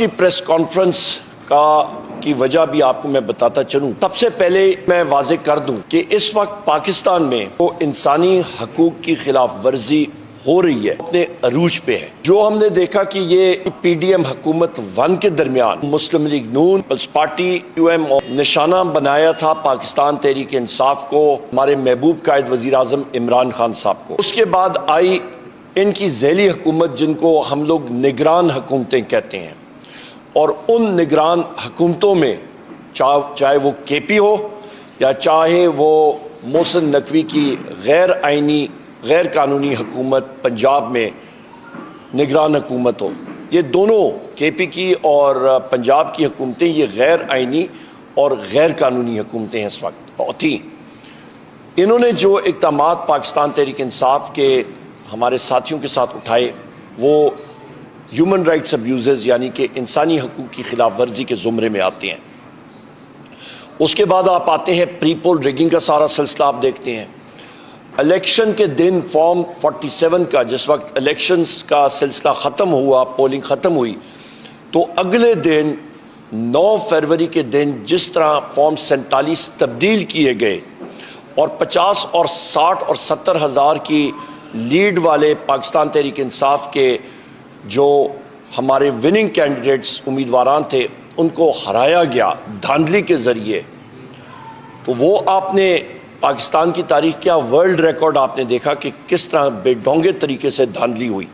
کی press conference کی وجہ بھی آپ کو میں بتاتا چلوں۔ سب سے پہلے میں واضح کر دوں کہ اس وقت پاکستان میں وہ انسانی حقوق کی خلاف ورزی ہو رہی ہے، اپنے عروج پہ ہے۔ جو ہم نے دیکھا کہ یہ پی ڈی ایم حکومت 1 کے درمیان مسلم لیگ نون، پیپلز پارٹی، QM نشانہ بنایا تھا پاکستان تحریک انصاف کو، ہمارے محبوب قائد وزیر اعظم عمران خان صاحب کو۔ اس کے بعد آئی ان کی ذیلی حکومت، جن کو ہم لوگ نگران حکومتیں کہتے ہیں، اور ان نگران حکومتوں میں چاہے وہ KP ہو یا چاہے وہ محسن نقوی کی غیر آئینی غیر قانونی حکومت پنجاب میں نگران حکومت ہو، یہ دونوں KP کی اور پنجاب کی حکومتیں یہ غیر آئینی اور غیر قانونی حکومتیں اس وقت تھیں۔ انہوں نے جو اقدامات پاکستان تحریک انصاف کے ہمارے ساتھیوں کے ساتھ اٹھائے وہ ہیومن رائٹس ابیوزز یعنی کہ انسانی حقوق کی خلاف ورزی کے زمرے میں آتے ہیں۔ اس کے بعد آپ آتے ہیں پری پول ریگنگ کا سارا سلسلہ آپ دیکھتے ہیں۔ الیکشن کے دن فارم 47 کا جس وقت الیکشنز کا سلسلہ ختم ہوا، پولنگ ختم ہوئی، تو اگلے دن 9 فروری کے دن جس طرح فارم 47 تبدیل کیے گئے اور 50 اور 60 اور 70 ہزار کی لیڈ والے پاکستان تحریک انصاف کے جو ہمارے وننگ کینڈیڈیٹس امیدواران تھے ان کو ہرایا گیا دھاندلی کے ذریعے، تو وہ آپ نے پاکستان کی تاریخ کیا ورلڈ ریکارڈ آپ نے دیکھا کہ کس طرح بے ڈھونگے طریقے سے دھاندلی ہوئی۔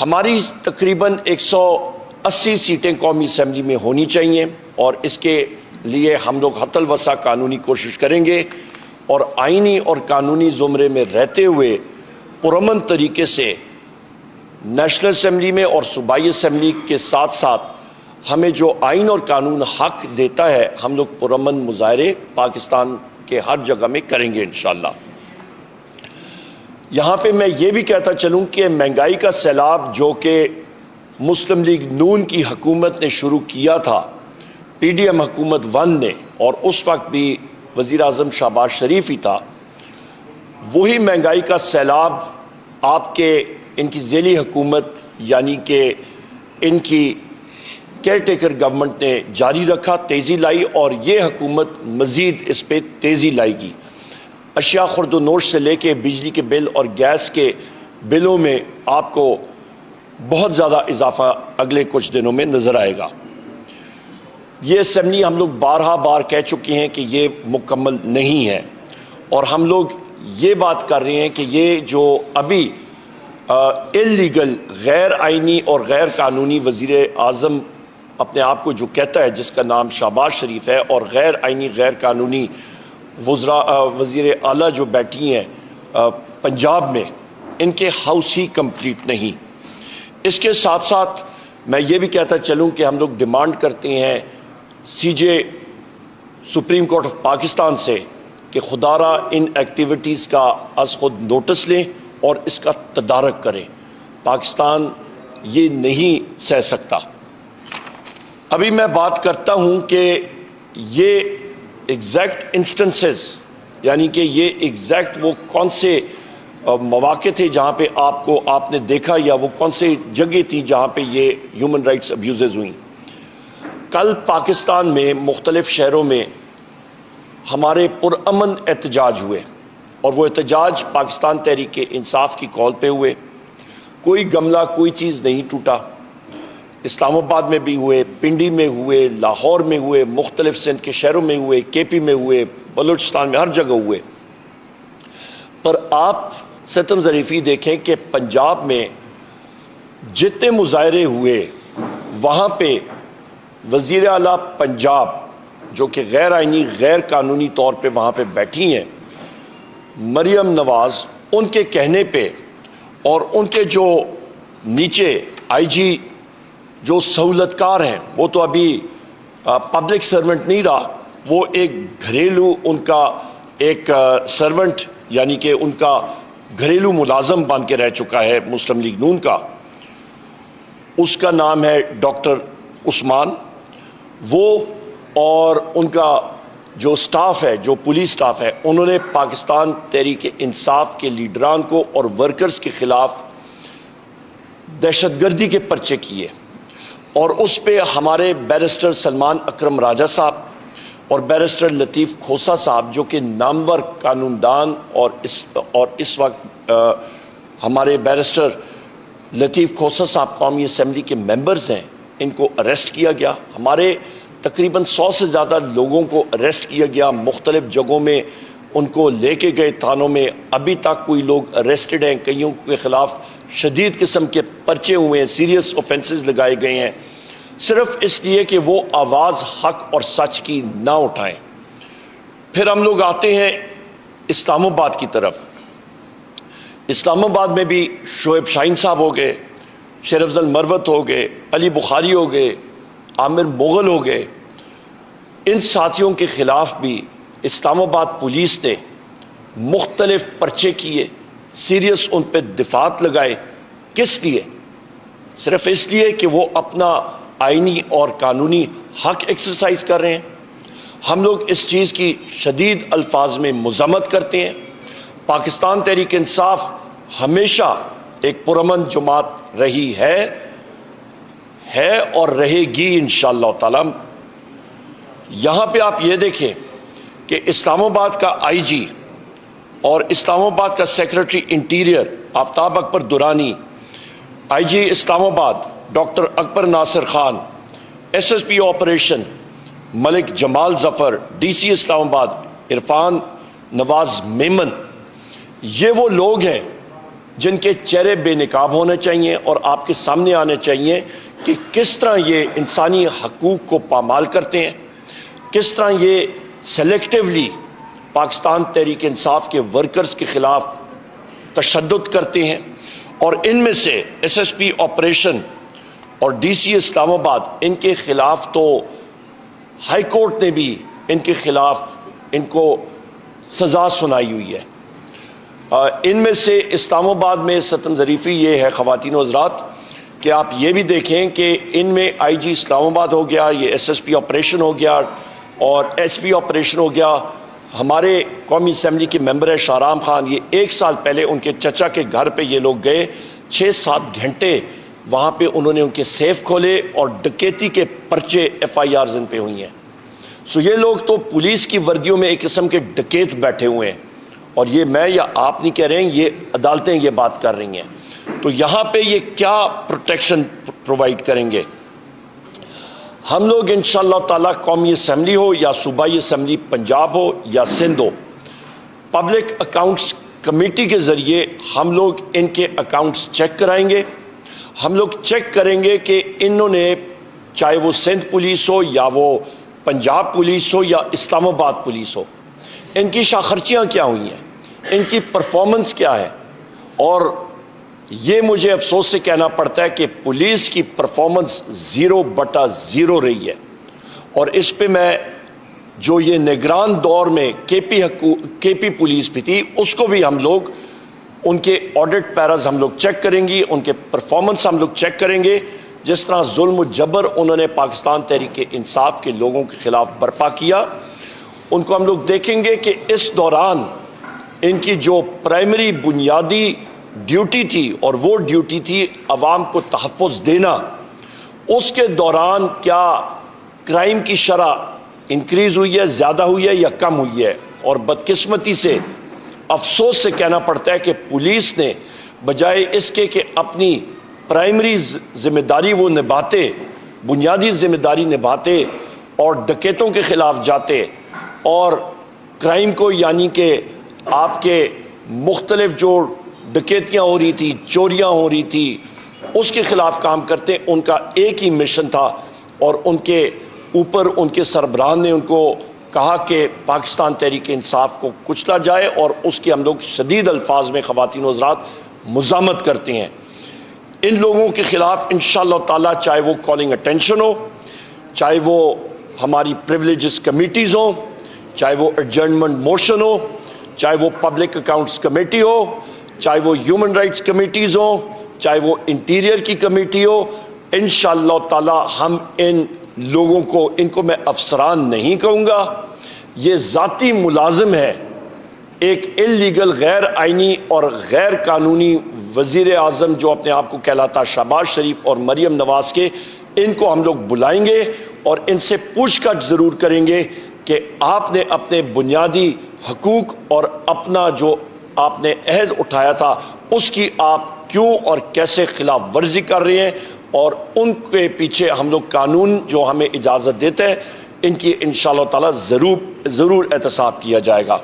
ہماری تقریباً 180 سیٹیں قومی اسمبلی میں ہونی چاہیے اور اس کے لیے ہم لوگ حتی الوسع قانونی کوشش کریں گے اور آئینی اور قانونی زمرے میں رہتے ہوئے پرامن طریقے سے نیشنل اسمبلی میں اور صوبائی اسمبلی کے ساتھ ساتھ ہمیں جو آئین اور قانون حق دیتا ہے ہم لوگ پرامن مظاہرے پاکستان کے ہر جگہ میں کریں گے انشاءاللہ۔ یہاں پہ میں یہ بھی کہتا چلوں کہ مہنگائی کا سیلاب جو کہ مسلم لیگ نون کی حکومت نے شروع کیا تھا، PDM حکومت 1 نے، اور اس وقت بھی وزیر اعظم شہباز شریف ہی تھا، وہی مہنگائی کا سیلاب آپ کے ان کی ذیلی حکومت یعنی کہ ان کی کیئر ٹیکر گورنمنٹ نے جاری رکھا، تیزی لائی، اور یہ حکومت مزید اس پہ تیزی لائے گی۔ اشیاء خرد و نوش سے لے کے بجلی کے بل اور گیس کے بلوں میں آپ کو بہت زیادہ اضافہ اگلے کچھ دنوں میں نظر آئے گا۔ یہ اسمبلی ہم لوگ بار کہہ چکے ہیں کہ یہ مکمل نہیں ہے، اور ہم لوگ یہ بات کر رہے ہیں کہ یہ جو ابھی اللیگل غیر آئینی اور غیر قانونی وزیر اعظم اپنے آپ کو جو کہتا ہے، جس کا نام شہباز شریف ہے، اور غیر آئینی غیر قانونی وزیر اعلیٰ جو بیٹھی ہیں پنجاب میں، ان کے ہاؤس ہی کمپلیٹ نہیں۔ اس کے ساتھ ساتھ میں یہ بھی کہتا چلوں کہ ہم لوگ ڈیمانڈ کرتے ہیں CJ supreme court of Pakistan سے کہ خدارہ ان ایکٹیویٹیز کا از خود نوٹس لیں اور اس کا تدارک کریں۔ پاکستان یہ نہیں سہ سکتا۔ ابھی میں بات کرتا ہوں کہ یہ ایگزیکٹ انسٹنسز یعنی کہ یہ ایگزیکٹ وہ کون سے مواقع تھے جہاں پہ آپ نے دیکھا، یا وہ کون سے جگہ تھی جہاں پہ یہ ہیومن رائٹس ابیوزز ہوئیں۔ کل پاکستان میں مختلف شہروں میں ہمارے پرامن احتجاج ہوئے، اور وہ احتجاج پاکستان تحریک انصاف کی کال پہ ہوئے۔ کوئی گملہ کوئی چیز نہیں ٹوٹا۔ اسلام آباد میں بھی ہوئے، پنڈی میں ہوئے، لاہور میں ہوئے، مختلف سندھ کے شہروں میں ہوئے، KP میں ہوئے، بلوچستان میں، ہر جگہ ہوئے۔ پر آپ ستم ظریفی دیکھیں کہ پنجاب میں جتنے مظاہرے ہوئے وہاں پہ وزیر اعلیٰ پنجاب جو کہ غیر آئینی غیر قانونی طور پہ وہاں پہ بیٹھی ہیں، مریم نواز، ان کے کہنے پہ اور ان کے جو نیچے IG جو سہولت کار ہیں، وہ تو ابھی پبلک سرونٹ نہیں رہا، وہ ایک گھریلو ان کا ایک سرونٹ یعنی کہ ان کا گھریلو ملازم بن کے رہ چکا ہے مسلم لیگ نون کا۔ اس کا نام ہے ڈاکٹر عثمان۔ وہ اور ان کا جو سٹاف ہے، جو پولیس سٹاف ہے، انہوں نے پاکستان تحریک انصاف کے لیڈران کو اور ورکرز کے خلاف دہشت گردی کے پرچے کیے، اور اس پہ ہمارے بیرسٹر سلمان اکرم راجہ صاحب اور بیرسٹر لطیف کھوسا صاحب جو کہ نامور قانون دان اور اس وقت ہمارے بیرسٹر لطیف کھوسا صاحب قومی اسمبلی کے ممبرز ہیں، ان کو اریسٹ کیا گیا. ہمارے تقریباً 100 سے زیادہ لوگوں کو اریسٹ کیا گیا، مختلف جگہوں میں ان کو لے کے گئے تھانوں میں. ابھی تک کوئی لوگ اریسٹڈ ہیں، کئیوں کے خلاف شدید قسم کے پرچے ہوئے ہیں، سیریس اوفینسز لگائے گئے ہیں، صرف اس لیے کہ وہ آواز حق اور سچ کی نہ اٹھائیں. پھر ہم لوگ آتے ہیں اسلام آباد کی طرف. اسلام آباد میں بھی شعیب شاہین صاحب ہو گئے، شیر افضل مروت ہو گئے، علی بخاری ہو گئے، عامر مغل ہو گئے. ان ساتھیوں کے خلاف بھی اسلام آباد پولیس نے مختلف پرچے کیے، سیریس ان پہ دفعات لگائے. کس لیے؟ صرف اس لیے کہ وہ اپنا آئینی اور قانونی حق ایکسرسائز کر رہے ہیں. ہم لوگ اس چیز کی شدید الفاظ میں مذمت کرتے ہیں. پاکستان تحریک انصاف ہمیشہ ایک پرامن جماعت رہی ہے اور رہے گی انشاءاللہ تعالی. یہاں پہ آپ یہ دیکھیں کہ اسلام آباد کا آئی جی اور اسلام آباد کا secretary interior Aftab Akbar Durrani, I G Islamabad doctor Akbar Nasir Khan, S S P operation Malik Jamal Zafar, D C Islamabad Irfan نواز میمن، یہ وہ لوگ ہیں جن کے چہرے بے نقاب ہونے چاہیے اور آپ کے سامنے آنے چاہیے کہ کس طرح یہ انسانی حقوق کو پامال کرتے ہیں، کس طرح یہ سلیکٹیولی پاکستان تحریک انصاف کے ورکرز کے خلاف تشدد کرتے ہیں. اور ان میں سے ایس ایس پی آپریشن اور ڈی سی اسلام آباد، ان کے خلاف تو ہائی کورٹ نے بھی ان کے خلاف ان کو سزا سنائی ہوئی ہے. ان میں سے اسلام آباد میں ستم ظریفی یہ ہے خواتین و حضرات کہ آپ یہ بھی دیکھیں کہ ان میں آئی جی اسلام آباد ہو گیا، یہ ایس ایس پی آپریشن ہو گیا اور ایس پی آپریشن ہو گیا. ہمارے قومی اسمبلی کے ممبر ہے شاہرام خان، یہ 1 سال پہلے ان کے چچا کے گھر پہ یہ لوگ گئے، 6-7 گھنٹے وہاں پہ انہوں نے ان کے سیف کھولے اور ڈکیتی کے پرچے ایف آئی آرز ان پہ ہوئی ہیں. سو یہ لوگ تو پولیس کی وردیوں میں ایک قسم کے ڈکیت بیٹھے ہوئے ہیں، اور یہ میں یا آپ نہیں کہہ رہے ہیں، یہ عدالتیں یہ بات کر رہی ہیں. تو یہاں پہ یہ کیا پروٹیکشن پرووائڈ کریں گے؟ ہم لوگ انشاءاللہ تعالیٰ قومی اسمبلی ہو یا صوبائی اسمبلی پنجاب ہو یا سندھ ہو، پبلک اکاؤنٹس کمیٹی کے ذریعے ہم لوگ ان کے اکاؤنٹس چیک کرائیں گے. ہم لوگ چیک کریں گے کہ انہوں نے، چاہے وہ سندھ پولیس ہو یا وہ پنجاب پولیس ہو یا اسلام آباد پولیس ہو، ان کی شاخرچیاں کیا ہوئی ہیں، ان کی پرفارمنس کیا ہے. اور یہ مجھے افسوس سے کہنا پڑتا ہے کہ پولیس کی پرفارمنس 0/0 رہی ہے. اور اس پہ میں جو یہ نگران دور میں کے پی پولیس بھی تھی، اس کو بھی ہم لوگ ان کے آڈٹ پیراز ہم لوگ چیک کریں گے، ان کے پرفارمنس ہم لوگ چیک کریں گے. جس طرح ظلم و جبر انہوں نے پاکستان تحریک انصاف کے لوگوں کے خلاف برپا کیا، ان کو ہم لوگ دیکھیں گے کہ اس دوران ان کی جو پرائمری بنیادی ڈیوٹی تھی، اور وہ ڈیوٹی تھی عوام کو تحفظ دینا، اس کے دوران کیا کرائم کی شرح انکریز ہوئی ہے، زیادہ ہوئی ہے یا کم ہوئی ہے. اور بدقسمتی سے افسوس سے کہنا پڑتا ہے کہ پولیس نے بجائے اس کے کہ اپنی پرائمری ذمہ داری وہ نبھاتے، بنیادی ذمہ داری نبھاتے اور ڈکیتوں کے خلاف جاتے اور کرائم کو، یعنی کہ آپ کے مختلف جو ڈکیتیاں ہو رہی تھی، چوریاں ہو رہی تھی، اس کے خلاف کام کرتے. ان کا ایک ہی مشن تھا اور ان کے اوپر ان کے سربراہ نے ان کو کہا کہ پاکستان تحریک انصاف کو کچلا جائے، اور اس کی ہم لوگ شدید الفاظ میں خواتین و حضرات مذمت کرتے ہیں. ان لوگوں کے خلاف انشاءاللہ تعالیٰ، چاہے وہ کالنگ اٹینشن ہو، چاہے وہ ہماری پریولیجز کمیٹیز ہوں، چاہے وہ ایڈجرنمنٹ موشن ہو، چاہے وہ پبلک اکاؤنٹس کمیٹی ہو، چاہے وہ ہیومن رائٹس کمیٹیز ہوں، چاہے وہ انٹیریئر کی کمیٹی ہو، انشاءاللہ تعالیٰ ہم ان لوگوں کو، ان کو میں افسران نہیں کہوں گا، یہ ذاتی ملازم ہے ایک انلیگل، غیر آئینی اور غیر قانونی وزیر اعظم جو اپنے آپ کو کہلاتا شہباز شریف اور مریم نواز کے، ان کو ہم لوگ بلائیں گے اور ان سے پوچھ گچھ ضرور کریں گے کہ آپ نے اپنے بنیادی حقوق اور اپنا جو آپ نے عہد اٹھایا تھا اس کی آپ کیوں اور کیسے خلاف ورزی کر رہے ہیں، اور ان کے پیچھے ہم لوگ قانون جو ہمیں اجازت دیتے ہیں ان کی انشاءاللہ تعالی ضرور احتساب کیا جائے گا۔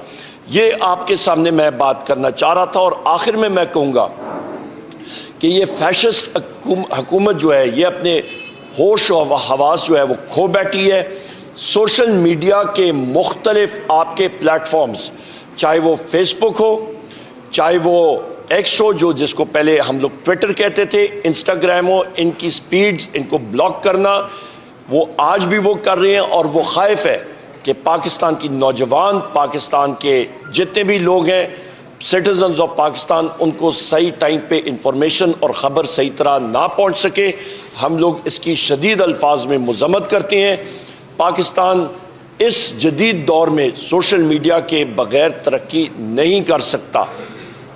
یہ آپ کے سامنے میں بات کرنا چاہ رہا تھا، اور آخر میں کہوں گا کہ یہ فیشسٹ حکومت جو ہے یہ اپنے ہوش و حواس جو ہے وہ کھو بیٹھی ہے۔ سوشل میڈیا کے مختلف آپ کے پلیٹ فارمز، چاہے وہ فیس بک ہو، چاہے وہ ایکس ہو جس کو پہلے ہم لوگ ٹویٹر کہتے تھے، انسٹاگرام ہو، ان کی سپیڈز ان کو بلاک کرنا وہ آج بھی وہ کر رہے ہیں، اور وہ خائف ہے کہ پاکستان کی نوجوان، پاکستان کے جتنے بھی لوگ ہیں سٹیزنز آف پاکستان، ان کو صحیح ٹائم پہ انفارمیشن اور خبر صحیح طرح نہ پہنچ سکے۔ ہم لوگ اس کی شدید الفاظ میں مذمت کرتے ہیں۔ پاکستان اس جدید دور میں سوشل میڈیا کے بغیر ترقی نہیں کر سکتا،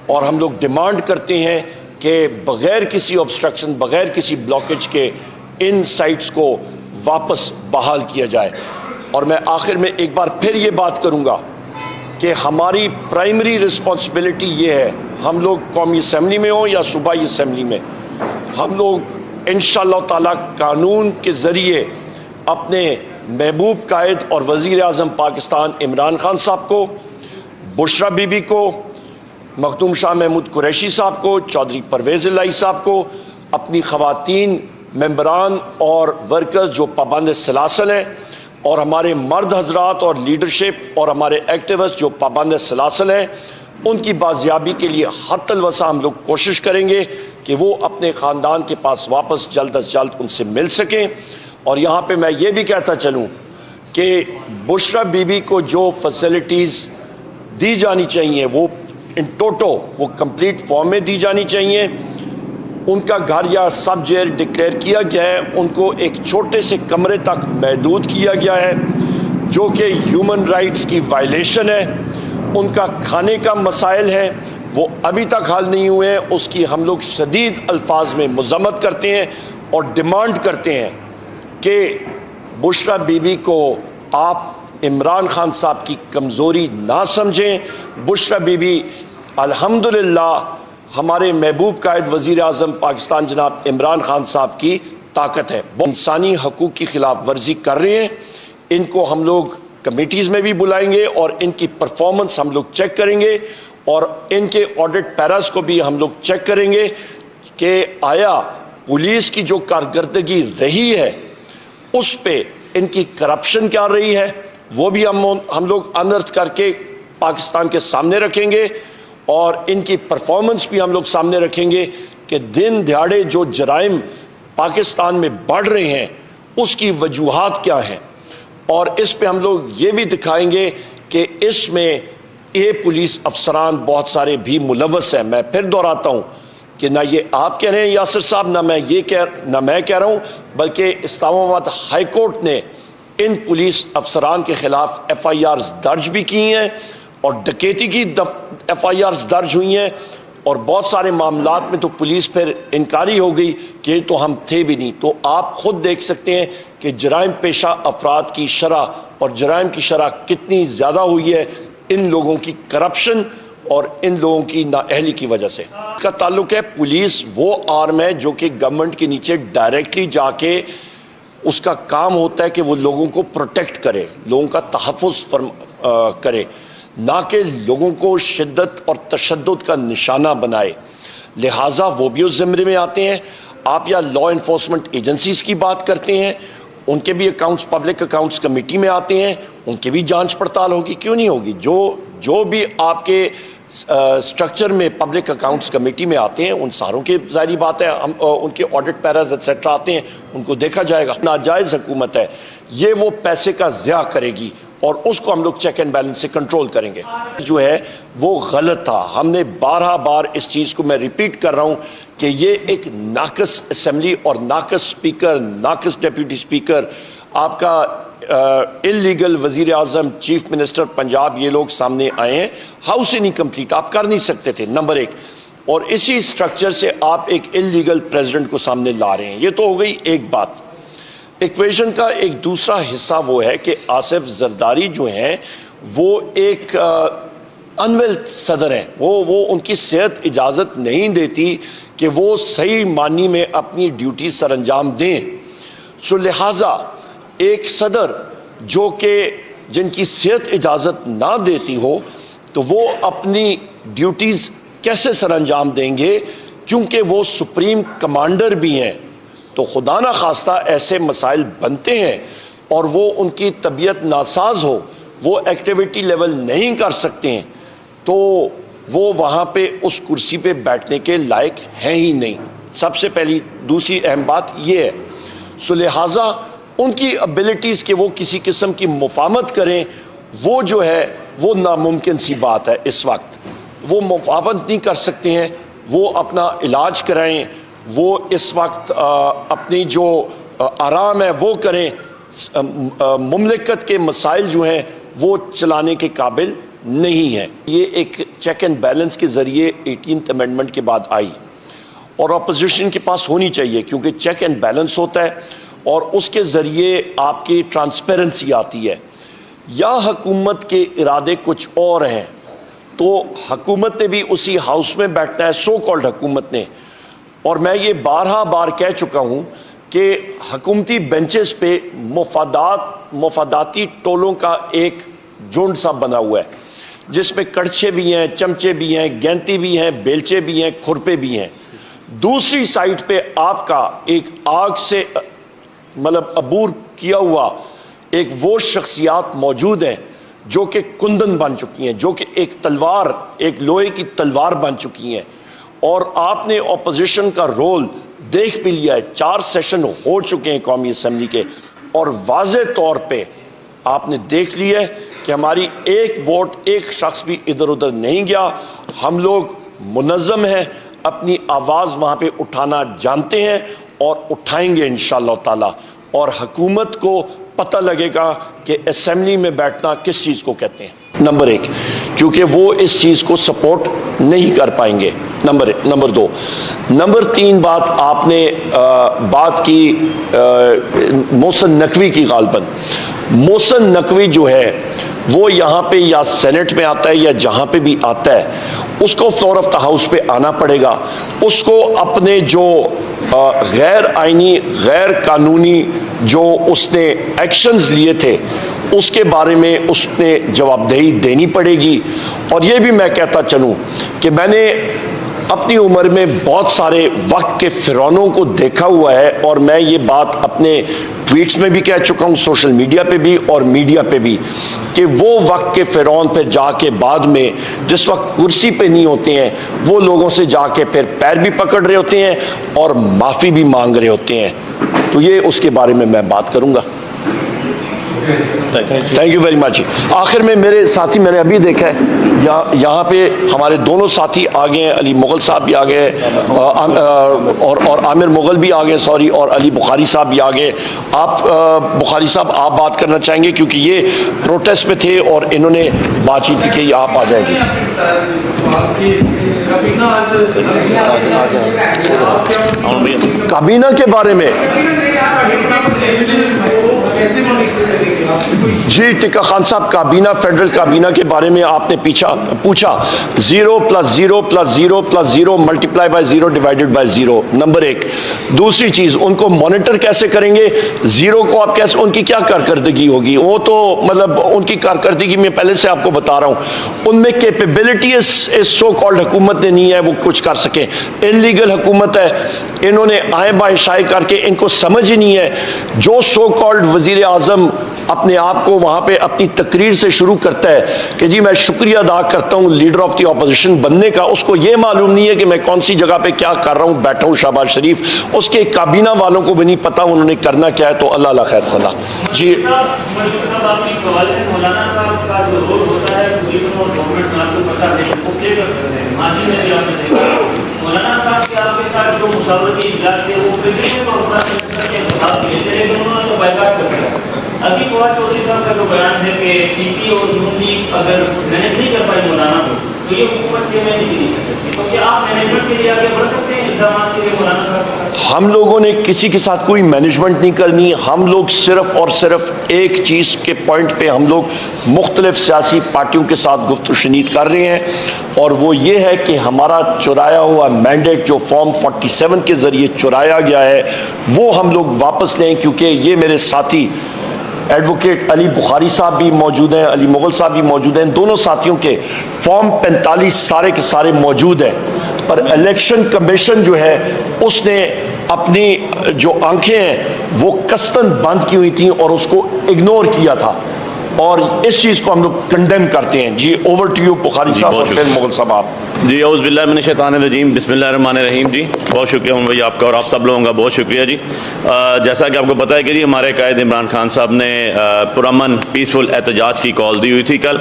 اور ہم لوگ ڈیمانڈ کرتے ہیں کہ بغیر کسی obstruction، بغیر کسی بلاکیج کے ان سائٹس کو واپس بحال کیا جائے۔ اور میں آخر میں ایک بار پھر یہ بات کروں گا کہ ہماری پرائمری رسپانسبلٹی یہ ہے، ہم لوگ قومی اسمبلی میں ہوں یا صوبائی اسمبلی میں، ہم لوگ انشاءاللہ تعالی قانون کے ذریعے اپنے محبوب قائد اور وزیر اعظم پاکستان عمران خان صاحب کو، بشرا بی بی کو، مخدوم شاہ محمود قریشی صاحب کو، چودھری پرویز الہی صاحب کو، اپنی خواتین ممبران اور ورکرز جو پابند سلاسل ہیں، اور ہمارے مرد حضرات اور لیڈرشپ اور ہمارے ایکٹیوسٹ جو پابند سلاسل ہیں، ان کی بازیابی کے لیے حتی الوسع ہم لوگ کوشش کریں گے کہ وہ اپنے خاندان کے پاس واپس جلد از جلد ان سے مل سکیں۔ اور یہاں پہ میں یہ بھی کہتا چلوں کہ بشرا بی بی کو جو فیسلٹیز دی جانی چاہیے وہ ان ٹوٹو وہ کمپلیٹ فارم میں دی جانی چاہیے۔ ان کا گھر یا سب جیل ڈکلیئر کیا گیا ہے، ان کو ایک چھوٹے سے کمرے تک محدود کیا گیا ہے جو کہ ہیومن رائٹس کی وائلیشن ہے۔ ان کا کھانے کا مسائل ہے وہ ابھی تک حل نہیں ہوئے ہیں، اس کی ہم لوگ شدید الفاظ میں مذمت کرتے ہیں اور ڈیمانڈ کرتے ہیں کہ بشرا بی بی کو آپ عمران خان صاحب کی کمزوری نہ سمجھیں۔ بشرا بی بی الحمدللہ ہمارے محبوب قائد وزیر اعظم پاکستان جناب عمران خان صاحب کی طاقت ہے۔ انسانی حقوق کی خلاف ورزی کر رہے ہیں، ان کو ہم لوگ کمیٹیز میں بھی بلائیں گے اور ان کی پرفارمنس ہم لوگ چیک کریں گے، اور ان کے آڈٹ پیراز کو بھی ہم لوگ چیک کریں گے کہ آیا پولیس کی جو کارکردگی رہی ہے اس پہ ان کی کرپشن کیا رہی ہے، وہ بھی ہم لوگ انرتھ کر کے پاکستان کے سامنے رکھیں گے، اور ان کی پرفارمنس بھی ہم لوگ سامنے رکھیں گے کہ دن دہاڑے جو جرائم پاکستان میں بڑھ رہے ہیں اس کی وجوہات کیا ہیں، اور اس پہ ہم لوگ یہ بھی دکھائیں گے کہ اس میں یہ پولیس افسران بہت سارے بھی ملوث ہیں۔ میں پھر دہراتا ہوں کہ نہ یہ آپ کہہ رہے ہیں یاسر صاحب، نہ میں کہہ رہا ہوں، بلکہ اسلام آباد ہائی کورٹ نے ان پولیس افسران کے خلاف ایف آئی آرز درج بھی کی ہیں، اور ڈکیتی کی ایف آئی آرز درج ہوئی ہیں، اور بہت سارے معاملات میں تو پولیس پھر انکاری ہو گئی کہ یہ تو ہم تھے بھی نہیں۔ تو آپ خود دیکھ سکتے ہیں کہ جرائم پیشہ افراد کی شرح اور جرائم کی شرح کتنی زیادہ ہوئی ہے ان لوگوں کی کرپشن اور ان لوگوں کی نااہلی کی وجہ سے۔ اس کا تعلق ہے پولیس وہ آرم ہے جو کہ گورنمنٹ کے نیچے ڈائریکٹلی جا کے اس کا کام ہوتا ہے کہ وہ لوگوں کو پروٹیکٹ کرے، لوگوں کا تحفظ کرے، نہ کہ لوگوں کو شدت اور تشدد کا نشانہ بنائے۔ لہٰذا وہ بھی اس زمرے میں آتے ہیں۔ آپ یا لا انفورسمنٹ ایجنسیز کی بات کرتے ہیں، ان کے بھی اکاؤنٹس پبلک اکاؤنٹس کمیٹی میں آتے ہیں، ان کی بھی جانچ پڑتال ہوگی، کیوں نہیں ہوگی؟ جو بھی آپ کے سٹرکچر میں پبلک اکاؤنٹس کمیٹی میں آتے ہیں ان ساروں کے ظاہری بات ہے ان کے آڈٹ پیراز ایٹسیٹرا آتے ہیں، ان کو دیکھا جائے گا۔ ناجائز حکومت ہے یہ، وہ پیسے کا ضیاع کرے گی اور اس کو ہم لوگ چیک اینڈ بیلنس سے کنٹرول کریں گے۔ جو ہے وہ غلط تھا، ہم نے بار اس چیز کو میں ریپیٹ کر رہا ہوں کہ یہ ایک ناقص اسمبلی اور ناقص اسپیکر، ناقص ڈیپیوٹی اسپیکر، آپ کا انلیگل وزیر اعظم، چیف منسٹر پنجاب، یہ لوگ سامنے آئے ہیں۔ ہاؤس انکمپلیٹ آپ کر نہیں سکتے تھے، نمبر ایک، اور اسی سٹرکچر سے آپ ایک انلیگل پریزیڈنٹ کو سامنے لا رہے ہیں۔ یہ تو ہو گئی ایک بات۔ ایکویشن کا ایک دوسرا حصہ وہ ہے کہ آصف زرداری جو ہیں وہ ایک انویل صدر ہیں، وہ ان کی صحت اجازت نہیں دیتی کہ وہ صحیح معنی میں اپنی ڈیوٹی سر انجام دیں. سو لہٰذا ایک صدر جو کہ جن کی صحت اجازت نہ دیتی ہو تو وہ اپنی ڈیوٹیز کیسے سر انجام دیں گے، کیونکہ وہ سپریم کمانڈر بھی ہیں. تو خدا نہ خواستہ ایسے مسائل بنتے ہیں اور وہ ان کی طبیعت ناساز ہو، وہ ایکٹیویٹی لیول نہیں کر سکتے ہیں، تو وہ وہاں پہ اس کرسی پہ بیٹھنے کے لائق ہیں ہی نہیں. سب سے پہلی دوسری اہم بات یہ ہے. سو لہٰذا ان کی ابیلٹیز کہ وہ کسی قسم کی مفاہمت کریں، وہ جو ہے وہ ناممکن سی بات ہے. اس وقت وہ مفاہمت نہیں کر سکتے ہیں، وہ اپنا علاج کرائیں، وہ اس وقت اپنی جو آرام ہے وہ کریں. مملکت کے مسائل جو ہیں وہ چلانے کے قابل نہیں ہیں. یہ ایک چیک اینڈ بیلنس کے ذریعے 18th امینڈمنٹ کے بعد آئی اور اپوزیشن کے پاس ہونی چاہیے، کیونکہ چیک اینڈ بیلنس ہوتا ہے اور اس کے ذریعے آپ کی ٹرانسپیرنسی آتی ہے. یا حکومت کے ارادے کچھ اور ہیں تو حکومت نے بھی اسی ہاؤس میں بیٹھنا ہے، سو کالڈ حکومت نے. اور میں یہ بارہا بار کہہ چکا ہوں کہ حکومتی بینچز پہ مفاداتی ٹولوں کا ایک جھنڈ سا بنا ہوا ہے، جس میں کڑچے بھی ہیں، چمچے بھی ہیں، گینتی بھی ہیں، بیلچے بھی ہیں، کھرپے بھی ہیں. دوسری سائٹ پہ آپ کا ایک آگ سے عبور کیا ہوا ایک وہ شخصیات موجود ہیں جو کہ کندن بن چکی ہیں، جو کہ ایک تلوار، ایک لوہے کی تلوار بن چکی ہیں. اور آپ نے اپوزیشن کا رول دیکھ بھی لیا ہے. 4 سیشن ہو چکے ہیں قومی اسمبلی کے اور واضح طور پہ آپ نے دیکھ لیا ہے کہ ہماری ایک ووٹ ایک شخص بھی ادھر ادھر نہیں گیا. ہم لوگ منظم ہیں، اپنی آواز وہاں پہ اٹھانا جانتے ہیں اور اٹھائیں گے انشاءاللہ تعالی. اور حکومت کو پتہ لگے گا کہ اسمبلی میں بیٹھنا کس چیز کو کہتے ہیں. نمبر 1، کیونکہ وہ اس چیز کو سپورٹ نہیں کر پائیں گے. نمبر 2. نمبر 3 بات آپ نے بات کی محسن نقوی کی. غالباً محسن نقوی جو ہے وہ یہاں پہ یا سینٹ میں آتا ہے یا جہاں پہ بھی آتا ہے، اس کو فلور آف دا ہاؤس پہ آنا پڑے گا. اس کو اپنے جو غیر آئینی غیر قانونی جو اس نے ایکشنز لیے تھے اس کے بارے میں اس نے جواب دہی دینی پڑے گی. اور یہ بھی میں کہتا چلوں کہ میں نے اپنی عمر میں بہت سارے وقت کے فرعونوں کو دیکھا ہوا ہے، اور میں یہ بات اپنے ٹویٹس میں بھی کہہ چکا ہوں، سوشل میڈیا پہ بھی اور میڈیا پہ بھی، کہ وہ وقت کے فرعون پہ جا کے بعد میں جس وقت کرسی پہ نہیں ہوتے ہیں وہ لوگوں سے جا کے پھر پیر بھی پکڑ رہے ہوتے ہیں اور معافی بھی مانگ رہے ہوتے ہیں. تو یہ اس کے بارے میں بات کروں گا. Thank you very much. آخر میں میرے ساتھی میں نے ابھی دیکھا ہے یہاں پہ ہمارے دونوں ساتھی آ گئے ہیں، علی مغل صاحب بھی آ گئے اور عامر مغل بھی آ گئے سوری، اور علی بخاری صاحب بھی آ گئے. آپ بخاری صاحب آپ بات کرنا چاہیں گے کیونکہ یہ پروٹیسٹ میں تھے اور انہوں نے بات چیت کی کہ آپ آ جائیں جی. کابینہ کے بارے میں جی ٹکا خان صاحب، کابینہ فیڈرل کابینہ کے بارے میں آپ نے پوچھا 0 + 0 + 0 + 0 multiply by 0 divided by 0. Number 1. دوسری چیز، ان کو مانیٹر کیسے کریں گے؟ 0 کو آپ کیسے، ان کی کیا کارکردگی ہوگی؟ وہ تو ان کی کارکردگی میں پہلے سے آپ کو بتا رہا ہوں، ان میں کیپیبلٹی اس سو کالڈ حکومت نے نہیں ہے وہ کچھ کر سکیں. انلیگل حکومت ہے، انہوں نے آئے بائیں شائع کر کے، ان کو سمجھ ہی نہیں ہے. جو سو کالڈ وزیر اعظم اپنے آپ کو وہاں پہ اپنی تقریر سے شروع کرتا ہے کہ جی میں شکریہ ادا کرتا ہوں لیڈر آف دی اپوزیشن بننے کا، اس کو یہ معلوم نہیں ہے کہ میں کون سی جگہ پہ کیا کر رہا ہوں، بیٹھا ہوں شہباز شریف. اس کے کابینہ والوں کو بھی نہیں پتا انہوں نے کرنا کیا ہے. تو اللہ اللہ خیر صلاح. جی مولانا صاحب کے آپ کے ساتھ جو مشاورتی اجلاس تھے وہ ابھی فواد چودھری صاحب کا جو بیان ہے کہ پی پی اور نون لیگ اگر مینیج نہیں کر پائی مولانا کو تو یہ حکومت 6 مہینے کی نہیں کر سکتی. تو کیا آپ مینجمنٹ کے لیے آگے بڑھ سکتے ہیں؟ اقدامات کے لیے مولانا صاحب؟ ہم لوگوں نے کسی کے ساتھ کوئی مینجمنٹ نہیں کرنی. ہم لوگ صرف اور صرف ایک چیز کے پوائنٹ پہ ہم لوگ مختلف سیاسی پارٹیوں کے ساتھ گفت و شنید کر رہے ہیں, اور وہ یہ ہے کہ ہمارا چرایا ہوا مینڈیٹ جو فارم 47 کے ذریعے چرایا گیا ہے وہ ہم لوگ واپس لیں, کیونکہ یہ میرے ساتھی ایڈوکیٹ علی بخاری صاحب بھی موجود ہیں, علی مغل صاحب بھی موجود ہیں, دونوں ساتھیوں کے فارم 45 سارے کے سارے موجود ہیں, پر الیکشن کمیشن جو ہے اس نے اپنی جو آنکھیں ہیں وہ قصداً بند کی ہوئی تھیں اور اس کو اگنور کیا تھا, اور اس چیز کو ہم لوگ کنڈیم کرتے ہیں. جی اوور ٹو یو بخاری صاحب اور پھر مغل صاحب آپ. جی اعوذ باللہ من الشیطان الرجیم, بسم اللہ الرحمن الرحیم. جی بہت شکریہ عمر بھائی آپ کا, اور آپ سب لوگوں کا بہت شکریہ. جی جیسا کہ آپ کو پتہ ہے کہ جی ہمارے قائد عمران خان صاحب نے پرامن پیسفل احتجاج کی کال دی ہوئی تھی کل.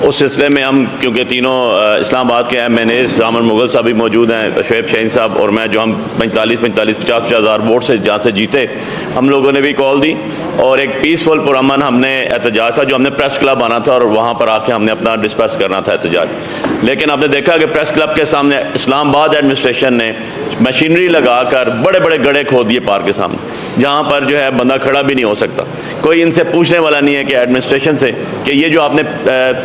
اس سلسلے میں ہم کیونکہ تینوں اسلام آباد کے ایم این ایز عامر مغل صاحب بھی موجود ہیں, شعیب شاہین صاحب اور میں, جو ہم 50 ہزار ووٹ سے جہاں سے جیتے, ہم لوگوں نے بھی کال دی اور ایک پیسفل پرامن ہم نے احتجاج تھا جو ہم نے پریس کلب آنا تھا اور وہاں پر آ کے ہم نے اپنا ڈسپرس کرنا تھا احتجاج. لیکن آپ نے دیکھا کہ پریس کلب کے سامنے اسلام آباد ایڈمنسٹریشن نے مشینری لگا کر بڑے بڑے گڑھے کھود دیے پارک کے سامنے, جہاں پر جو ہے بندہ کھڑا بھی نہیں ہو سکتا. کوئی ان سے پوچھنے والا نہیں ہے کہ ایڈمنسٹریشن سے کہ یہ جو آپ نے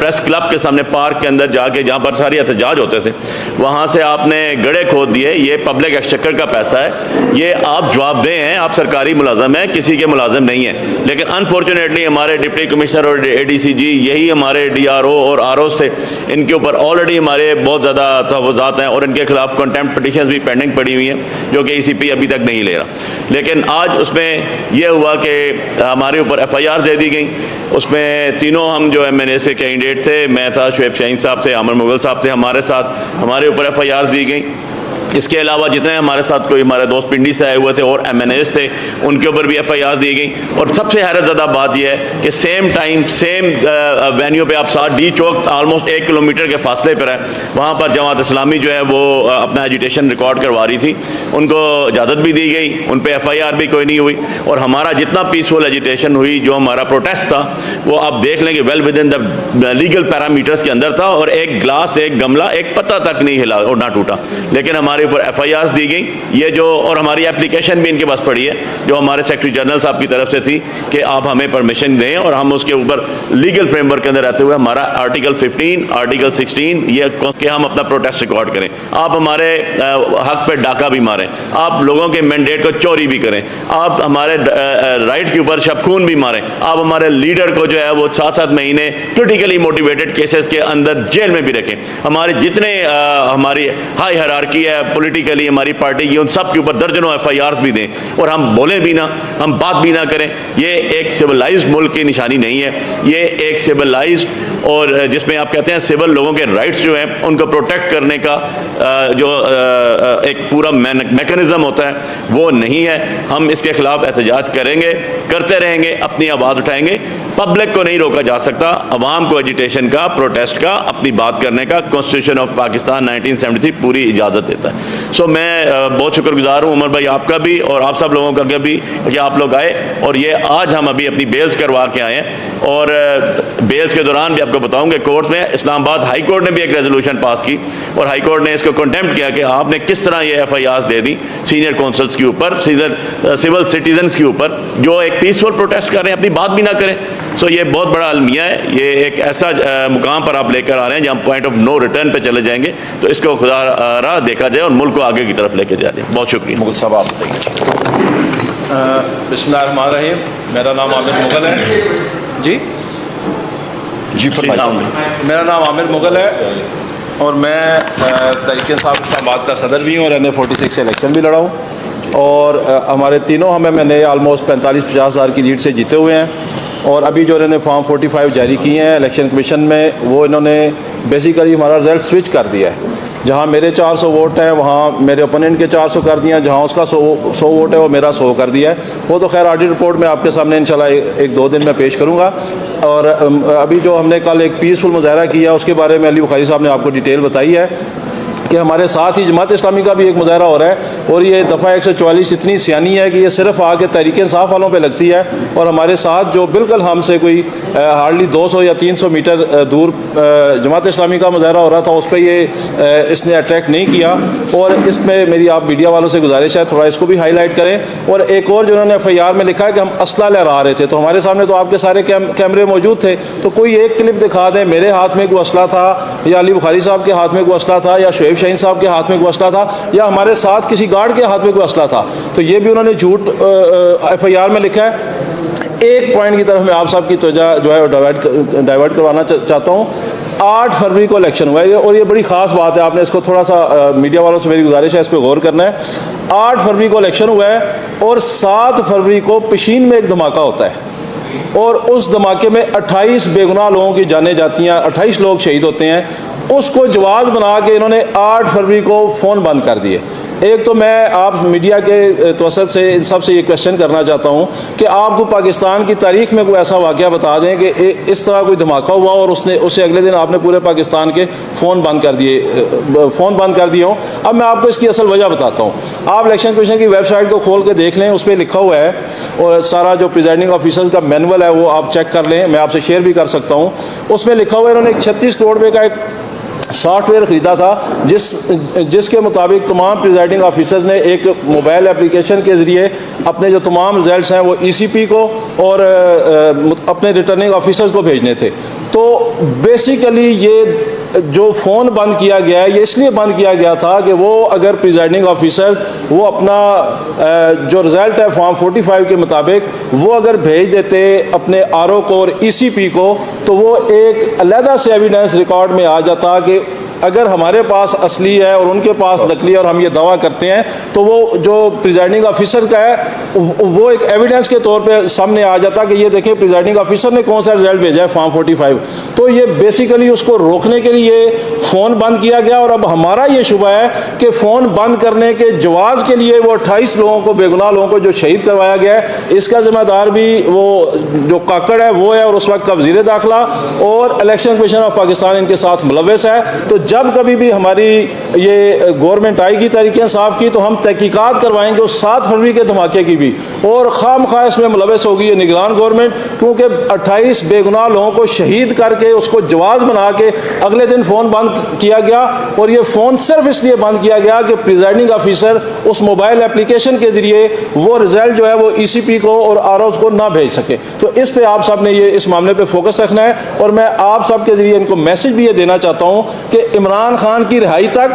پریس کلب کے سامنے پارک کے اندر جا کے جہاں پر ساری احتجاج ہوتے تھے وہاں سے آپ نے گڑھے کھود دیے, یہ پبلک ایکسچیکر کا پیسہ ہے, یہ آپ جواب دہ ہیں, آپ سرکاری ملازم ہیں, کسی کے ملازم نہیں ہیں. لیکن انفارچونیٹلی ہمارے ڈپٹی کمشنر اور اے ڈی سی جی, یہی ہمارے ڈی آر او اور آر اوز تھے, ان کے اوپر آلریڈی ہمارے بہت زیادہ تحفظات ہیں اور ان کے خلاف کنٹیمپٹ پٹیشنز بھی پینڈنگ پڑی ہوئی ہیں جو کہ ای سی پی ابھی تک نہیں لے رہا. لیکن آج اس میں یہ ہوا کہ ہمارے اوپر ایف آئی آر دے دی گئی. اس میں تینوں ہم جو ایم این اے سے کینڈیڈیٹ تھے, میں تھا, شعیب شاہین صاحب تھے, عامر مغل صاحب تھے ہمارے ساتھ, ہمارے اوپر ایف آئی آر دی گئی. اس کے علاوہ جتنے ہمارے ساتھ کوئی ہمارے دوست پنڈی سے آئے ہوئے تھے اور ایم این ایز تھے, ان کے اوپر بھی ایف آئی آر دی گئی. اور سب سے حیرت زدہ بات یہ ہے کہ سیم ٹائم سیم وینیو پہ آپ ساتھ ڈی چوک آلموسٹ 1 کلومیٹر کے فاصلے پر ہے, وہاں پر جماعت اسلامی جو ہے وہ اپنا ایجیٹیشن ریکارڈ کروا رہی تھی, ان کو اجازت بھی دی گئی, ان پہ ایف آئی آر بھی کوئی نہیں ہوئی. اور ہمارا جتنا پیسفل ایجیٹیشن ہوئی, جو ہمارا پروٹیسٹ تھا, وہ آپ دیکھ لیں کہ well within the legal parameters کے اندر تھا, اور ایک گلاس, ایک گملہ, ایک پتا تک نہیں ہلا اور نہ ٹوٹا. لیکن ہمارے اوپر ایف آئی آر دی گئی. یہ جو, اور ہماری اپلیکیشن بھی ان کے پاس پڑی ہے جو ہمارے سیکرٹری جنرل صاحب کی طرف سے تھی کہ آپ ہمیں پرمیشن دیں, اور ہم اس کے اوپر لیگل فریم ورک کے اندر رہتے ہوئے ہمارا آرٹیکل 15, آرٹیکل 16 یہ کہ ہم اپنا پروٹیسٹ ریکارڈ کریں. آپ ہمارے حق پہ ڈاکہ بھی ماریں, آپ لوگوں کے مینڈیٹ کو چوری بھی کریں, آپ ہمارے رائٹ کے اوپر شبخون بھی ماریں, آپ ہمارے لیڈر کو جو ہے وہ 7 مہینے پولیٹیکلی موٹیویٹڈ کیسز کے اندر جیل میں بھی رکھیں. ہمارے جتنے ہماری ہائی ہیرارکی ہے پولیٹیکلی ہماری پارٹی کی, ان سب کے اوپر درجنوں ایف آئی آرز بھی دیں, اور ہم بولیں بھی نہ, ہم بات بھی نہ کریں. یہ ایک سویلائزڈ ملک کی نشانی نہیں ہے. یہ ایک سویلائزڈ اور جس میں آپ کہتے ہیں سول لوگوں کے رائٹس جو ہیں ان کو پروٹیکٹ کرنے کا جو ایک پورا میکنزم ہوتا ہے وہ نہیں ہے. ہم اس کے خلاف احتجاج کریں گے, کرتے رہیں گے, اپنی آواز اٹھائیں گے. پبلک کو نہیں روکا جا سکتا, عوام کو ایجیٹیشن کا, پروٹیسٹ کا, اپنی بات کرنے کا کانسٹیٹیوشن آف پاکستان 1973 پوری اجازت دیتا ہے. سو میں بہت شکر گزار ہوں عمر بھائی آپ کا بھی اور آپ سب لوگوں کا بھی کہ آپ لوگ آئے, اور یہ آج ہم ابھی اپنی بیلز کروا کے آئے ہیں. اور بیلز کے دوران بھی آپ کو بتاؤں کہ کورٹ میں اسلام آباد ہائی کورٹ نے بھی ایک ریزولوشن پاس کی, اور ہائی کورٹ نے اس کو کنٹیمپٹ کیا کہ آپ نے کس طرح یہ ایف آئی آر دے دی سینئر کونسلز کے اوپر, سول سٹیزنز کے اوپر جو ایک پیسفل پروٹیسٹ کر رہے ہیں, اپنی بات بھی نہ کریں. سو یہ بہت بڑا المیہ ہے. یہ ایک ایسا مقام پر آپ لے کر آ رہے ہیں جہاں پوائنٹ آف نو ریٹرن پہ چلے جائیں گے, تو اس کو خدا راہ دیکھا جائے اور ملک کو آگے کی طرف لے کے جا رہے ہیں. بہت شکریہ. مغل صاحب آپ بتائیے. بسم اللہ الرحمن الرحیم. میرا نام عامر مغل ہے. جی فرمائیے. میرا نام عامر مغل ہے اور میں تحریک انصاف اسلام آباد کا صدر بھی ہوں اور NA46 سے الیکشن بھی لڑا ہوں. اور ہمارے تینوں میں نے آلموسٹ 45-50 ہزار کی لیڈ سے جیتے ہوئے ہیں. اور ابھی جو انہوں نے فارم 45 جاری کیے ہیں الیکشن کمیشن میں, وہ انہوں نے بیسیکلی ہمارا رزلٹ سوئچ کر دیا ہے. جہاں میرے 400 ووٹ ہیں وہاں میرے اپوننٹ کے 400 کر دیا, جہاں اس کا 100 ووٹ ہے وہ میرا 100 کر دیا ہے. وہ تو خیر آڈٹ رپورٹ میں آپ کے سامنے انشاءاللہ 1-2 دن میں پیش کروں گا. اور ابھی جو ہم نے کل ایک پیسفل مظاہرہ کیا اس کے بارے میں علی بخاری صاحب نے آپ کو ڈیٹیل بتائی ہے کہ ہمارے ساتھ ہی جماعت اسلامی کا بھی ایک مظاہرہ ہو رہا ہے اور یہ دفعہ 144 اتنی سیانی ہے کہ یہ صرف آ کے تحریک انصاف والوں پہ لگتی ہے، اور ہمارے ساتھ جو بالکل ہم سے کوئی ہارڈلی 200 یا 300 میٹر دور جماعت اسلامی کا مظاہرہ ہو رہا تھا، اس پہ یہ اس نے اٹریکٹ نہیں کیا. اور اس میں میری آپ میڈیا والوں سے گزارش ہے تھوڑا اس کو بھی ہائی لائٹ کریں. اور ایک اور جو انہوں نے ایف آئی آر میں لکھا ہے کہ ہم اسلحہ لہرا رہے تھے، تو ہمارے سامنے تو آپ کے سارے کیمرے موجود تھے، تو کوئی ایک کلپ دکھا دیں میرے ہاتھ میں کوئی اسلحہ تھا، یا علی بخاری صاحب کے ہاتھ میں کوئی اسلحہ تھا، یا شعیب شاہین صاحب کے ہاتھ میں کوئی اسلحہ تھا، یا ہمارے ساتھ کسی گارڈ کے ہاتھ میں کوئی اسلحہ تھا. تو یہ بھی انہوں نے جھوٹ ایف آئی آر میں لکھا ہے. ایک پوائنٹ کی طرف میں آپ صاحب کی توجہ جو ہے ڈائیورٹ کروانا چاہتا ہوں. 8 فروری کو الیکشن ہوا ہے، اور یہ بڑی خاص بات ہے، آپ نے اس کو تھوڑا سا میڈیا والوں سے میری گزارش ہے اس پہ غور کرنا ہے. 8 فروری کو الیکشن ہوا ہے، اور 7 فروری کو پشین میں ایک دھماکہ ہوتا ہے، اور اس دھماکے میں 28 بے گناہ لوگوں کی جانیں جاتی ہیں، 28 لوگ شہید ہوتے ہیں. اس کو جواز بنا کے انہوں نے 8 فروری کو فون بند کر دیے. ایک تو میں آپ میڈیا کے توسط سے ان سب سے یہ کویشچن کرنا چاہتا ہوں کہ آپ کو پاکستان کی تاریخ میں کوئی ایسا واقعہ بتا دیں کہ اس طرح کوئی دھماکہ ہوا اور اسے اگلے دن آپ نے پورے پاکستان کے فون بند کر دیے ہوں. اب میں آپ کو اس کی اصل وجہ بتاتا ہوں. آپ الیکشن کمیشن کی ویب سائٹ کو کھول کے دیکھ لیں، اس پہ لکھا ہوا ہے، اور سارا جو پریزائڈنگ آفیسرز کا مینول ہے وہ آپ چیک کر لیں، میں آپ سے شیئر بھی کر سکتا ہوں. اس میں لکھا ہوا ہے انہوں نے 36 کروڑ روپے کا ایک سافٹ ویئر خریدا تھا، جس کے مطابق تمام پریزائڈنگ آفیسرز نے ایک موبائل اپلیکیشن کے ذریعے اپنے جو تمام رزلٹس ہیں وہ ای سی پی کو اور اپنے ریٹرننگ آفیسرز کو بھیجنے تھے. تو بیسیکلی یہ جو فون بند کیا گیا ہے یہ اس لیے بند کیا گیا تھا کہ وہ اگر پریزائڈنگ آفیسرز وہ اپنا جو رزلٹ ہے فارم 45 کے مطابق وہ اگر بھیج دیتے اپنے آر او کو اور ای سی پی کو، تو وہ ایک علیحدہ سے ایویڈنس ریکارڈ میں آ جاتا کہ اگر ہمارے پاس اصلی ہے اور ان کے پاس نقلی ہے اور ہم یہ دعویٰ کرتے ہیں، تو وہ جو پریزائڈنگ آفیسر کا ہے وہ ایک ایویڈنس کے طور پہ سامنے آ جاتا کہ یہ دیکھیں پریزائڈنگ آفیسر نے کون سا رزلٹ بھیجا ہے فارم 45. تو یہ بیسیکلی اس کو روکنے کے لیے فون بند کیا گیا. اور اب ہمارا یہ شبہ ہے کہ فون بند کرنے کے جواز کے لیے وہ 28 لوگوں کو، بے گناہ لوگوں کو جو شہید کروایا گیا ہے، اس کا ذمہ دار بھی وہ جو کاکڑ ہے وہ ہے، اور اس وقت کا وزیر داخلہ اور الیکشن کمیشن آف پاکستان ان کے ساتھ ملوث ہے. تو جب کبھی بھی ہماری یہ گورنمنٹ آئے گی تحریک انصاف کی تو ہم تحقیقات کروائیں گے اس 7 فروری کے دھماکے کی بھی، اور خواہ مخواہ اس میں ملوث ہوگی یہ نگران گورنمنٹ، کیونکہ 28 بے گناہ لوگوں کو شہید کر کے اس کو جواز بنا کے اگلے دن فون بند کیا گیا. اور یہ فون صرف اس لیے بند کیا گیا کہ پریزائڈنگ آفیسر اس موبائل اپلیکیشن کے ذریعے وہ رزلٹ جو ہے وہ ای سی پی کو اور آر اوز کو نہ بھیج سکے. تو اس پہ آپ سب نے یہ اس معاملے پہ فوکس رکھنا ہے. اور میں آپ سب کے ذریعے ان کو میسج بھی یہ دینا چاہتا ہوں کہ عمران خان کی رہائی تک،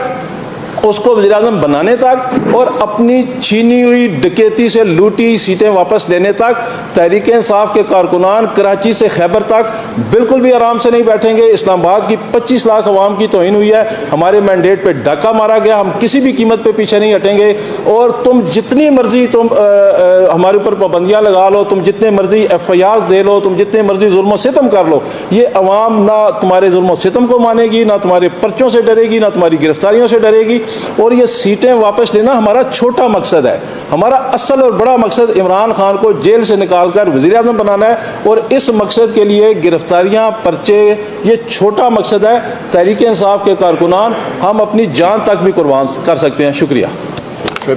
اس کو وزیر اعظم بنانے تک، اور اپنی چھینی ہوئی ڈکیتی سے لوٹی سیٹیں واپس لینے تک تحریک انصاف کے کارکنان کراچی سے خیبر تک بالکل بھی آرام سے نہیں بیٹھیں گے. اسلام آباد کی 25 لاکھ عوام کی توہین ہوئی ہے، ہمارے مینڈیٹ پہ ڈاکہ مارا گیا، ہم کسی بھی قیمت پہ پیچھے نہیں ہٹیں گے. اور تم جتنی مرضی تم ہمارے اوپر پابندیاں لگا لو، تم جتنے مرضی ایف آئی آر دے لو، تم جتنے مرضی ظلم و ستم کر لو، یہ عوام نہ تمہارے ظلم و ستم کو مانے گی، نہ تمہارے پرچوں سے ڈرے گی، نہ تمہاری گرفتاریوں سے ڈرے گی. اور یہ سیٹیں واپس لینا ہمارا چھوٹا مقصد ہے. ہمارا اصل اور بڑا مقصد عمران خان کو جیل سے نکال کر وزیر اعظم بنانا ہے، اور اس مقصد کے لیے گرفتاریاں، پرچے یہ چھوٹا مقصد ہے. تحریک انصاف کے کارکنان ہم اپنی جان تک بھی قربان کر سکتے ہیں. شکریہ. سر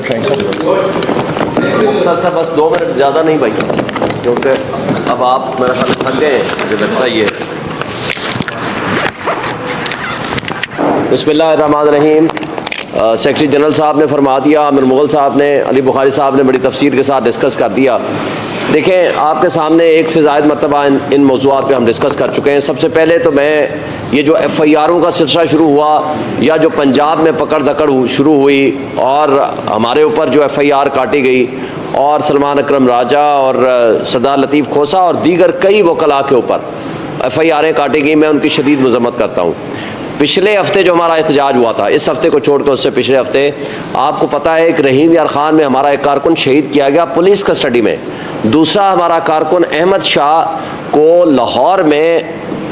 بس 2 منٹ زیادہ نہیں بھائی، کیونکہ اب آپ میرا خیال تھک گئے مجھے لگتا ہی ہے. بسم اللہ الرحمن الرحیم. سیکرٹری جنرل صاحب نے فرما دیا، عامر مغل صاحب نے، علی بخاری صاحب نے بڑی تفصیل کے ساتھ ڈسکس کر دیا. دیکھیں آپ کے سامنے ایک سے زائد مرتبہ ان موضوعات پہ ہم ڈسکس کر چکے ہیں. سب سے پہلے تو میں یہ جو ایف آئی آروں کا سلسلہ شروع ہوا یا جو پنجاب میں پکڑ دکڑ شروع ہوئی اور ہمارے اوپر جو ایف آئی آر کاٹی گئی اور سلمان اکرم راجہ اور سردار لطیف کھوسا اور دیگر کئی وکلاء کے اوپر ایف آئی آریں کاٹی گئی، میں ان کی شدید مذمت کرتا ہوں. پچھلے ہفتے جو ہمارا احتجاج ہوا تھا، اس ہفتے کو چھوڑ کر اس سے پچھلے ہفتے آپ کو پتہ ہے کہ رحیم یار خان میں ہمارا ایک کارکن شہید کیا گیا پولیس کسٹڈی میں. دوسرا ہمارا کارکن احمد شاہ کو لاہور میں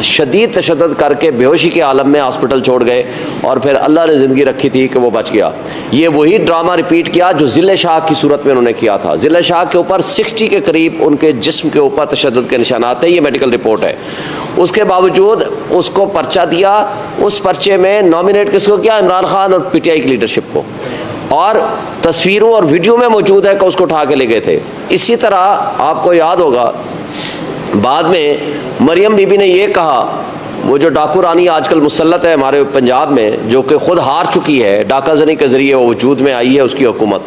شدید تشدد کر کے بے ہوشی کے عالم میں ہاسپٹل چھوڑ گئے اور پھر اللہ نے زندگی رکھی تھی کہ وہ بچ گیا. یہ وہی ڈرامہ ریپیٹ کیا جو ضلع شاہ کی صورت میں انہوں نے کیا تھا. ضلع شاہ کے اوپر 60 کے قریب ان کے جسم کے اوپر تشدد کے نشانات ہیں، یہ میڈیکل رپورٹ ہے. اس کے باوجود اس کو پرچہ دیا، اس پرچے میں نامینیٹ کس کو کیا؟ عمران خان اور پی ٹی آئی کی لیڈرشپ کو. اور تصویروں اور ویڈیو میں موجود ہے کہ اس کو اٹھا کے لے گئے تھے. اسی طرح آپ کو یاد ہوگا بعد میں مریم بی بی نے یہ کہا، وہ جو ڈاکو رانی آج کل مسلط ہے ہمارے پنجاب میں، جو کہ خود ہار چکی ہے، ڈاکہ زنی کے ذریعے وہ وجود میں آئی ہے اس کی حکومت،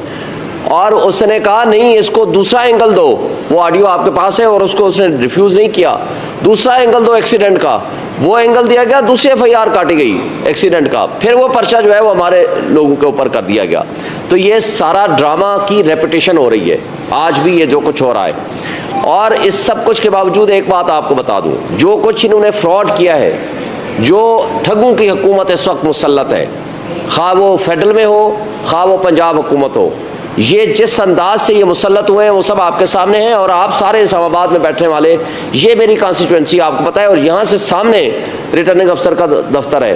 اور اس نے کہا نہیں اس کو دوسرا اینگل دو. وہ آڈیو آپ کے پاس ہے اور اس کو اس نے ریفیوز نہیں کیا. دوسرا اینگل دو ایکسیڈنٹ کا، وہ اینگل دیا گیا، دوسری ایف آئی آر کاٹی گئی ایکسیڈنٹ کا، پھر وہ پرچہ جو ہے وہ ہمارے لوگوں کے اوپر کر دیا گیا. تو یہ سارا ڈرامہ کی ریپیٹیشن ہو رہی ہے آج بھی یہ جو کچھ ہو رہا ہے. اور اس سب کچھ کے باوجود ایک بات آپ کو بتا دوں، جو کچھ انہوں نے فراڈ کیا ہے، جو ٹھگوں کی حکومت اس وقت مسلط ہے، خواہ وہ فیڈرل میں ہو خواہ وہ پنجاب حکومت ہو، یہ جس انداز سے یہ مسلط ہوئے ہیں وہ سب آپ کے سامنے ہیں. اور آپ سارے اسلام آباد میں بیٹھنے والے، یہ میری کانسٹیچوئنسی آپ کو پتہ ہے، اور یہاں سے سامنے ریٹرننگ افسر کا دفتر ہے.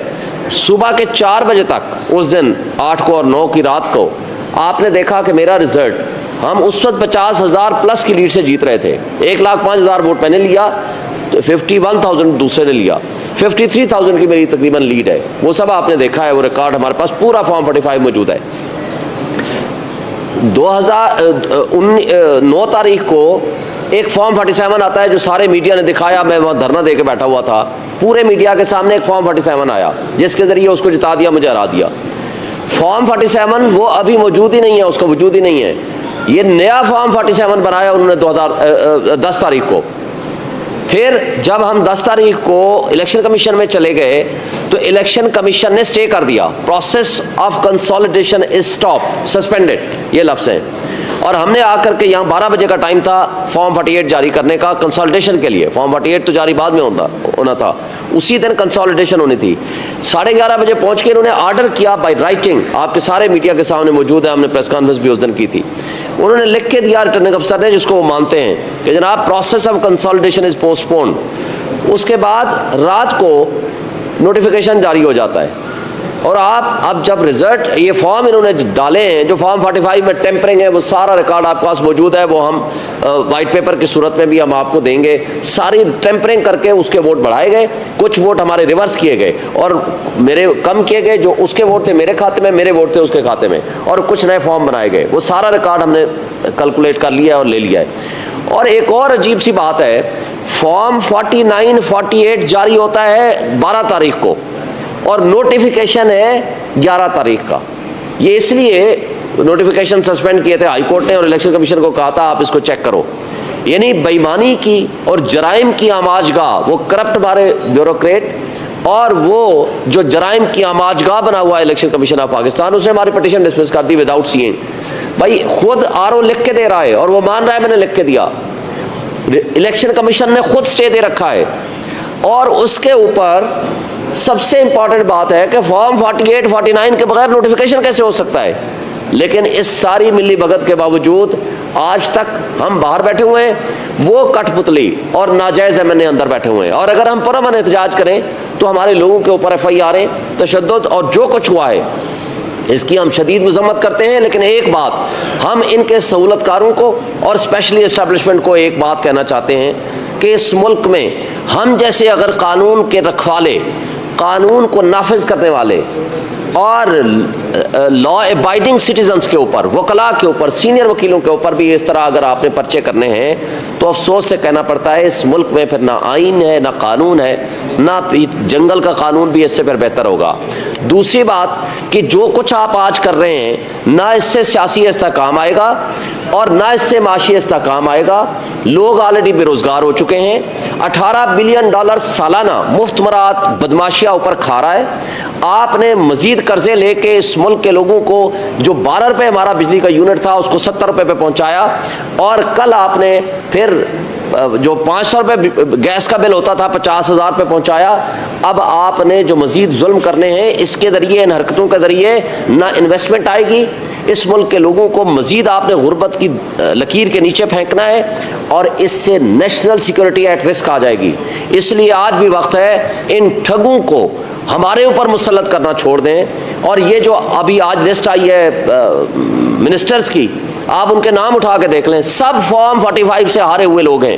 صبح کے 4 بجے تک اس دن 8 کو اور 9 کی رات کو آپ نے دیکھا کہ میرا رزلٹ، ہم اس وقت 50,000 پلس کی لیڈ سے جیت رہے تھے. 1,05,000 ووٹ میں نے لیا، 51,000 دوسرے نے لیا، 53,000 کی میری تقریباً لیڈ ہے. وہ سب آپ نے دیکھا ہے، وہ ریکارڈ ہمارے پاس پورا فارم 45 موجود ہے. 9 تاریخ کو ایک فارم 47 آتا ہے جو سارے میڈیا نے دکھایا. میں وہاں دھرنا دے کے بیٹھا ہوا تھا، پورے میڈیا کے سامنے ایک فارم 47 آیا جس کے ذریعے اس کو جتا دیا، مجھے ہرا دیا. فارم 47 وہ ابھی موجود ہی نہیں ہے، اس کا وجود ہی نہیں ہے. یہ نیا فارم 47 بنایا انہوں نے 10 تاریخ کو. پھر جب ہم 10 تاریخ کو الیکشن کمیشن میں چلے گئے تو الیکشن کمیشن نے سٹے کر دیا. Process of consolidation is stop, suspended, یہ لفظ ہیں. اور ہم نے آ کر کے یہاں 12 بجے کا ٹائم تھا فارم 48 جاری کرنے کا کنسالیڈیشن کے لیے. فارم 48 تو جاری بعد میں ہونا تھا، اسی دن کنسالیڈیشن ہونی تھی. 11:30 بجے پہنچ کے انہوں نے آرڈر کیا بائی رائٹنگ، آپ کے سارے میڈیا کے سامنے موجود ہے، ہم نے پریس کانفرنس بھی اس دن کی تھی. انہوں نے لکھ کے دیا ریٹرننگ افسر نے، جس کو وہ مانتے ہیں کہ جناب process of consolidation is postponed. اس کے بعد رات کو نوٹیفیکیشن جاری ہو جاتا ہے. اور آپ اب جب رزلٹ یہ فارم انہوں نے ڈالے ہیں جو فارم 45 میں ٹیمپرنگ ہے، وہ سارا ریکارڈ آپ کے پاس موجود ہے. وہ ہم وائٹ پیپر کی صورت میں بھی ہم آپ کو دیں گے. ساری ٹیمپرنگ کر کے اس کے ووٹ بڑھائے گئے، کچھ ووٹ ہمارے ریورس کیے گئے اور میرے کم کیے گئے. جو اس کے ووٹ تھے میرے کھاتے میں، میرے ووٹ تھے اس کے کھاتے میں، اور کچھ نئے فارم بنائے گئے. وہ سارا ریکارڈ ہم نے کیلکولیٹ کر لیا اور لے لیا ہے. اور ایک اور عجیب سی بات ہے، فارم 49 48 جاری ہوتا ہے 12 تاریخ کو اور نوٹیفیکیشن ہے 11 تاریخ کا. یہ اس لیے نوٹیفیکیشن سسپینڈ کیے تھے ہائی کورٹ نے، اور الیکشن کمیشن کو کہا تھا آپ اس کو چیک کرو. یعنی بےایمانی کی اور جرائم کی آماج گاہ، وہ کرپٹ ہمارے بیوروکریٹ اور وہ جو جرائم کی آماج گاہ بنا ہوا ہے الیکشن کمیشن آف پاکستان، اسے ہماری پٹیشن ڈسمس کر دی وداؤٹ سیئنگ. بھائی خود RO لکھ کے دے رہا ہے اور وہ مان رہا ہے میں نے لکھ کے دیا. الیکشن کمیشن نے خود سٹے دے رکھا ہے. اور اس کے اوپر سب سے امپورٹنٹ بات ہے کہ فارم 48 49 کے بغیر نوٹیفیکیشن کیسے ہو سکتا ہے. لیکن اس ساری ملی بھگت کے باوجود آج تک ہم باہر بیٹھے ہوئے ہیں، وہ کٹ پتلی اور ناجائز MNA اندر بیٹھے ہوئے ہیں. اور اگر ہم پرامن احتجاج کریں تو ہمارے لوگوں کے اوپر FIR تشدد اور جو کچھ ہوا ہے اس کی ہم شدید مذمت کرتے ہیں. لیکن ایک بات ہم ان کے سہولت کاروں کو اور اسپیشلی اسٹیبلشمنٹ کو ایک بات کہنا چاہتے ہیں کہ اس ملک میں ہم جیسے اگر قانون کے رکھوالے، قانون کو نافذ کرنے والے اور لا ابائڈنگ سٹیزنز کے اوپر، وکلاء کے اوپر، سینئر وکیلوں کے اوپر بھی اس طرح اگر آپ نے پرچے کرنے ہیں تو افسوس سے کہنا پڑتا ہے اس ملک میں پھر نہ آئین ہے، نہ قانون ہے، نہ جنگل کا قانون بھی اس سے پھر بہتر ہوگا. دوسری بات کہ جو کچھ آپ آج کر رہے ہیں، نہ اس سے سیاسی استحکام آئے گا اور نہ اس سے معاشی استحکام آئے گا. لوگ آلریڈی بے روزگار ہو چکے ہیں. $18 بلین سالانہ مفت مراد بدماشیاں اوپر کھا رہا ہے. آپ نے مزید قرضے لے کے اس ملک کے لوگوں کو جو 12 روپے ہمارا بجلی کا یونٹ تھا اس کو 70 روپے پہ پہنچایا. اور کل آپ نے پھر جو 500 روپے گیس کا بل ہوتا تھا 50,000 پہ پہنچایا. اب آپ نے جو مزید ظلم کرنے ہیں اس کے ذریعے، ان حرکتوں کے ذریعے نہ انویسٹمنٹ آئے گی، اس ملک کے لوگوں کو مزید آپ نے غربت کی لکیر کے نیچے پھینکنا ہے اور اس سے نیشنل سیکورٹی ایٹ رسک آ جائے گی. اس لیے آج بھی وقت ہے ان ٹھگوں کو ہمارے اوپر مسلط کرنا چھوڑ دیں. اور یہ جو ابھی آج لسٹ آئی ہے منسٹرز کی، آپ ان کے نام اٹھا کے دیکھ لیں, سب فارم 45 سے ہارے ہوئے لوگ ہیں.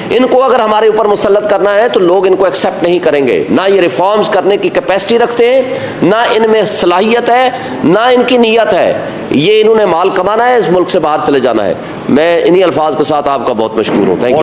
ان کو اگر ہمارے اوپر مسلط کرنا ہے تو لوگ ان کو ایکسیپٹ نہیں کریں گے. نہ یہ ریفارمز کرنے کی کیپیسٹی رکھتے ہیں, نہ ان میں صلاحیت ہے, نہ ان کی نیت ہے. یہ انہوں نے مال کمانا ہے, اس ملک سے باہر چلے جانا ہے. میں انہی الفاظ کے ساتھ آپ کا بہت مشکور ہوں. Thank you.